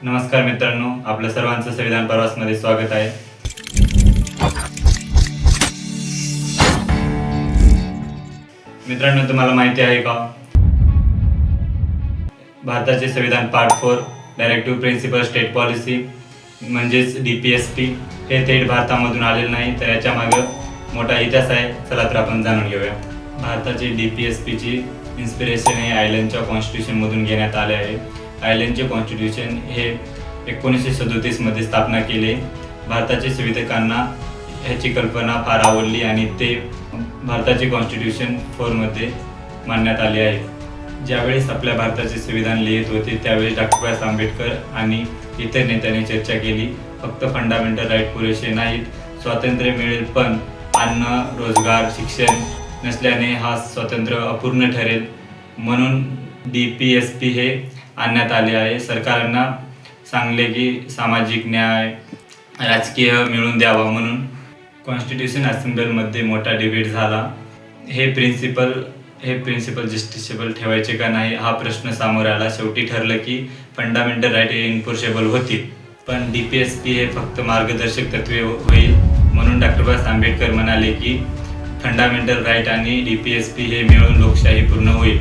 नमस्कार मित्रांनो, आपल्या सर्वांचं संविधान प्रवासमध्ये स्वागत आहे. मित्रांनो, तुम्हाला माहिती आहे का, भारताचे संविधान part 4 directive principal state policy म्हणजेच DPSP हे थेट भारतामधून आलेलं नाही, तर याच्या मागे मोठा इतिहास आहे. चला तर आपण जाणून घेऊया. भारताचे DPSPची इन्स्पिरेशन हे आयर्लंडच्या कॉन्स्टिट्यूशनमधून घेण्यात आले आहे. आयर्लंडचे कॉन्स्टिट्यूशन हे 1937 मध्ये स्थापना केले. भारताच्या संविधानिकांना ह्याची कल्पना फार आवडली आणि ते भारताचे कॉन्स्टिट्यूशन 4 मध्ये मांडण्यात आले आहे. ज्यावेळेस आपल्या भारताचे संविधान लिहित होते त्यावेळेस डॉक्टर बाबासाहेब आंबेडकर आणि इतर नेत्यांनी चर्चा केली. फक्त फंडामेंटल राईट पुरेसे नाहीत, स्वातंत्र्य मिळेल पण अन्न, रोजगार, शिक्षण नसल्याने हा स्वातंत्र्य अपूर्ण ठरेल. म्हणून DPSP हे आणण्यात आले आहे. सरकारांना सांगले की सामाजिक न्याय, राजकीय मिळून द्यावा म्हणून कॉन्स्टिट्यूशन असेंब्लीमध्ये मोठा डिबेट झाला. हे प्रिन्सिपल जस्टिसेबल ठेवायचे का नाही हा प्रश्न समोर आला. शेवटी ठरलं की फंडामेंटल राईट हे इन्फोर्सेबल होतील, पण DPSP हे फक्त मार्गदर्शक तत्वे होईल. म्हणून डॉक्टर बाबासाहेब आंबेडकर म्हणाले की फंडामेंटल राईट आणि DPSP हे मिळून लोकशाही पूर्ण होईल.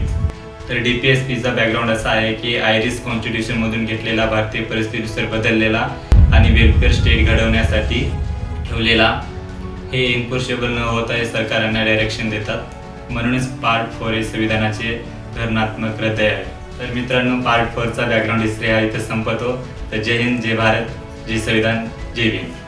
तर DPSPचा बॅकग्राऊंड असा आहे की आयरिश कॉन्स्टिट्यूशनमधून घेतलेला भारतीय परिस्थितीनुसार बदललेला आणि वेलफेअर स्टेट घडवण्यासाठी ठेवलेला हे इन्फोर्सेबल न होता हे सरकारांना डायरेक्शन देतात. म्हणूनच पार्ट 4 हे संविधानाचे धोरणात्मक हृदय आहे. तर मित्रांनो, पार्ट 4चा बॅकग्राऊंड हिस्ट्री हा इथं संपतो. तर जय हिंद, जय भारत, जय संविधान, जय भीम.